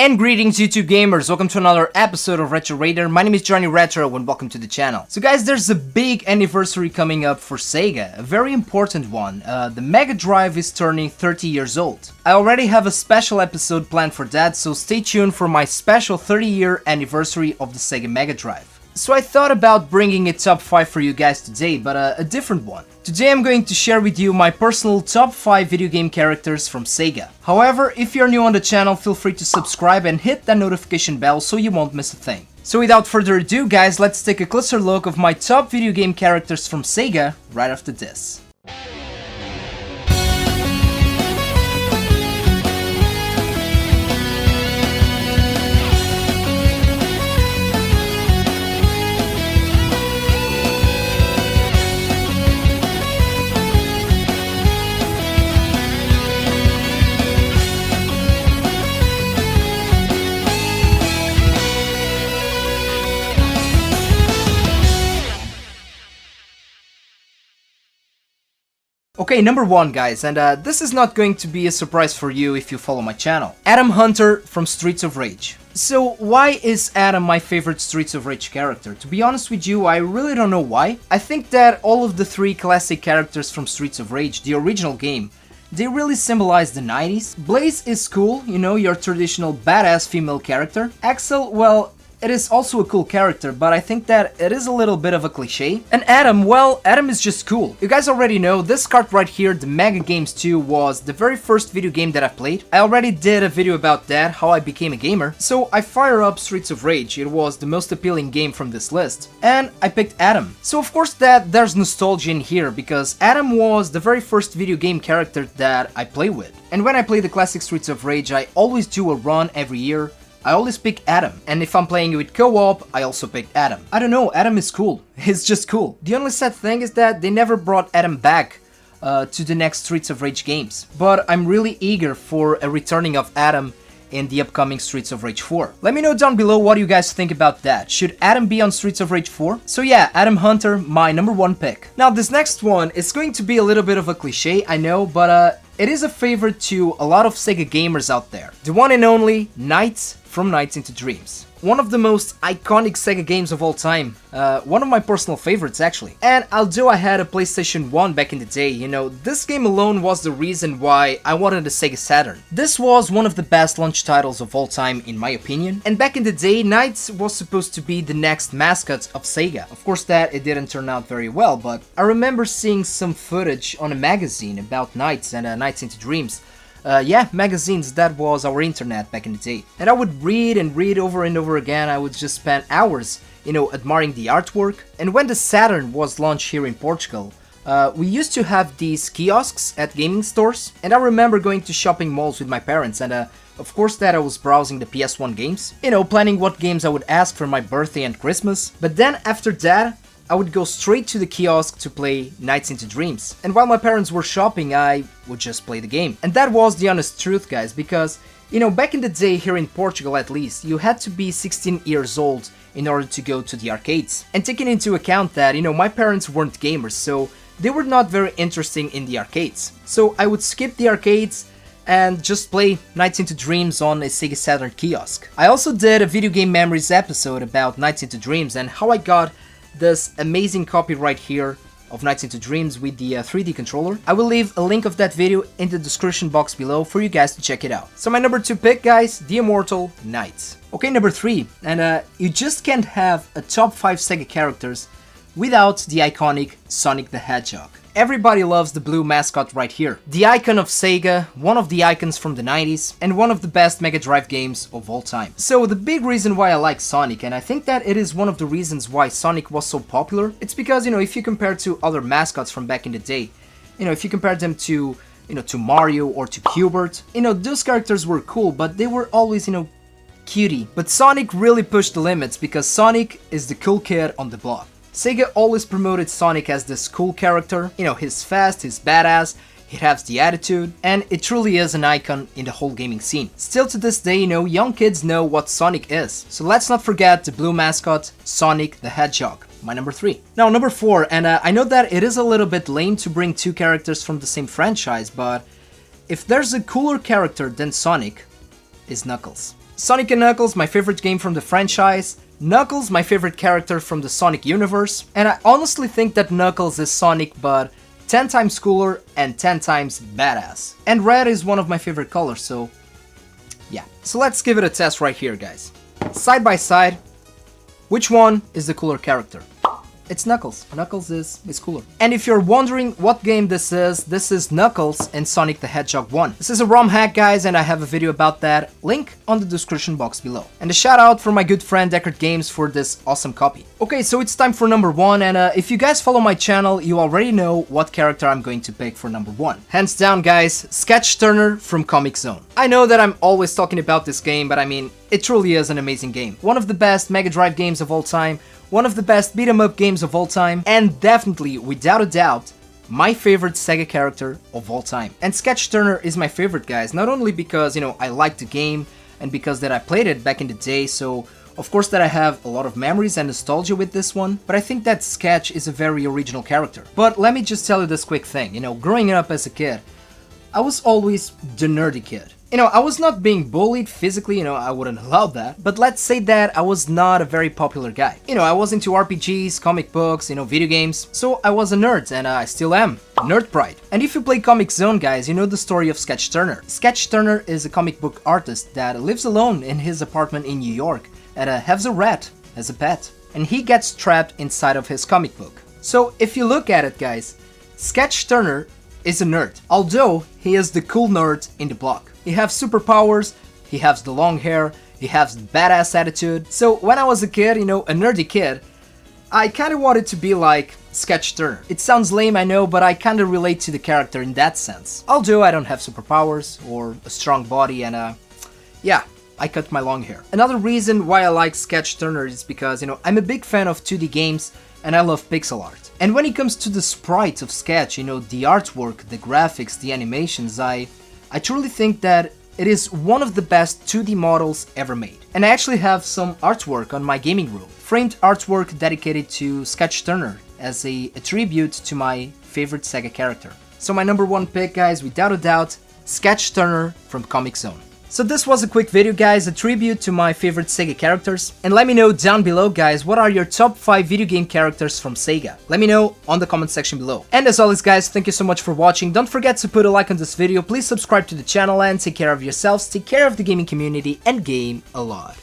And greetings YouTube gamers, welcome to another episode of Retro Raider. My name is Johnny Retro and welcome to the channel. So guys, there's a big anniversary coming up for Sega, a very important one. The Mega Drive is turning 30 years old. I already have a special episode planned for that, so stay tuned for my special 30-year anniversary of the Sega Mega Drive. So I thought about bringing a top 5 for you guys today, but a different one. Today I'm going to share with you my personal top 5 video game characters from Sega. However, if you're new on the channel, feel free to subscribe and hit that notification bell so you won't miss a thing. So without further ado guys, let's take a closer look of my top video game characters from Sega right after this. Okay, number 1 guys, and this is not going to be a surprise for you if you follow my channel. Adam Hunter from Streets of Rage. So why is Adam my favorite Streets of Rage character? To be honest with you, I really don't know why. I think that all of the 3 classic characters from Streets of Rage, the original game, they really symbolize the 90s. Blaze is cool, you know, your traditional badass female character. Axel, well, it is also a cool character, but I think that it is a little bit of a cliche. And Adam, well, Adam is just cool. You guys already know, this card right here, the Mega Games 2, was the very first video game that I played. I already did a video about that, how I became a gamer. So I fire up Streets of Rage, it was the most appealing game from this list. And I picked Adam. So of course there's nostalgia in here, because Adam was the very first video game character that I play with. And when I play the classic Streets of Rage, I always do a run every year. I always pick Adam, and if I'm playing with co-op, I also pick Adam. I don't know, Adam is cool. He's just cool. The only sad thing is that they never brought Adam back to the next Streets of Rage games. But I'm really eager for a returning of Adam in the upcoming Streets of Rage 4. Let me know down below what you guys think about that. Should Adam be on Streets of Rage 4? So yeah, Adam Hunter, my number 1 pick. Now this next one is going to be a little bit of a cliche, I know, but it is a favorite to a lot of Sega gamers out there. The one and only Nights from Nights into Dreams. One of the most iconic Sega games of all time. One of my personal favorites actually. And although I had a PlayStation 1 back in the day, you know, this game alone was the reason why I wanted a Sega Saturn. This was one of the best launch titles of all time in my opinion. And back in the day, Nights was supposed to be the next mascot of Sega. Of course that it didn't turn out very well, but I remember seeing some footage on a magazine about Nights and Nights into Dreams. Yeah, magazines, that was our internet back in the day. And I would read and read over and over again. I would just spend hours, you know, admiring the artwork. And when the Saturn was launched here in Portugal, we used to have these kiosks at gaming stores. And I remember going to shopping malls with my parents and of course that I was browsing the PS1 games. You know, planning what games I would ask for my birthday and Christmas. But then after that, I would go straight to the kiosk to play Nights into Dreams. And while my parents were shopping, I would just play the game. And that was the honest truth, guys, because, you know, back in the day here in Portugal at least, you had to be 16 years old in order to go to the arcades. And taking into account that, you know, my parents weren't gamers, so they were not very interested in the arcades. So I would skip the arcades and just play Nights into Dreams on a Sega Saturn kiosk. I also did a Video Game Memories episode about Nights into Dreams and how I got this amazing copy right here of Nights into Dreams with the 3D controller. I will leave a link of that video in the description box below for you guys to check it out. So my number 2 pick, guys, the immortal Nights. Okay, number 3, and you just can't have a top 5 Sega characters without the iconic Sonic the Hedgehog. Everybody loves the blue mascot right here. The icon of Sega, one of the icons from the 90s, and one of the best Mega Drive games of all time. So the big reason why I like Sonic, and I think that it is one of the reasons why Sonic was so popular, it's because, you know, if you compare to other mascots from back in the day, you know, if you compare them to, you know, to Mario or to Q*bert, you know, those characters were cool, but they were always, you know, cutie. But Sonic really pushed the limits because Sonic is the cool kid on the block. Sega always promoted Sonic as this cool character, you know, he's fast, he's badass, he has the attitude, and it truly is an icon in the whole gaming scene. Still to this day, you know, young kids know what Sonic is. So let's not forget the blue mascot, Sonic the Hedgehog. My number 3. Now, number 4, and I know that it is a little bit lame to bring 2 characters from the same franchise, but if there's a cooler character than Sonic, is Knuckles. Sonic and Knuckles, my favorite game from the franchise. Knuckles, my favorite character from the Sonic universe. And I honestly think that Knuckles is Sonic, but 10 times cooler and 10 times badass. And red is one of my favorite colors, so yeah. So let's give it a test right here, guys. Side by side, which one is the cooler character? It's Knuckles. Knuckles is cooler. And if you're wondering what game this is Knuckles in Sonic the Hedgehog 1. This is a ROM hack, guys, and I have a video about that. Link on the description box below. And a shout out for my good friend Deckard Games for this awesome copy. Okay, so it's time for number 1, and if you guys follow my channel, you already know what character I'm going to pick for number 1. Hands down, guys, Sketch Turner from Comic Zone. I know that I'm always talking about this game, but I mean, it truly is an amazing game. One of the best Mega Drive games of all time, one of the best beat-em-up games of all time, and definitely, without a doubt, my favorite Sega character of all time. And Sketch Turner is my favorite, guys, not only because, you know, I like the game, and because that I played it back in the day, so of course that I have a lot of memories and nostalgia with this one, but I think that Sketch is a very original character. But let me just tell you this quick thing, you know, growing up as a kid, I was always the nerdy kid. You know, I was not being bullied physically, you know, I wouldn't allow that, but let's say that I was not a very popular guy. You know, I was into RPGs, comic books, you know, video games, so I was a nerd, and I still am. Nerd pride. And if you play Comic Zone, guys, you know the story of Sketch Turner. Sketch Turner is a comic book artist that lives alone in his apartment in New York and has a rat as a pet. And he gets trapped inside of his comic book. So if you look at it, guys, Sketch Turner is a nerd, although he is the cool nerd in the block. He has superpowers, he has the long hair, he has the badass attitude. So when I was a kid, you know, a nerdy kid, I kinda wanted to be like Sketch Turner. It sounds lame, I know, but I kinda relate to the character in that sense. Although I don't have superpowers or a strong body, and yeah, I cut my long hair. Another reason why I like Sketch Turner is because, you know, I'm a big fan of 2D games and I love pixel art. And when it comes to the sprites of Sketch, you know, the artwork, the graphics, the animations, I truly think that it is one of the best 2D models ever made. And I actually have some artwork on my gaming room. Framed artwork dedicated to Sketch Turner as a tribute to my favorite Sega character. So my number 1 pick, guys, without a doubt, Sketch Turner from Comic Zone. So this was a quick video, guys, a tribute to my favorite Sega characters. And let me know down below, guys, what are your top 5 video game characters from Sega? Let me know on the comment section below. And as always, guys, thank you so much for watching. Don't forget to put a like on this video, please subscribe to the channel, and take care of yourselves, take care of the gaming community, and game a lot.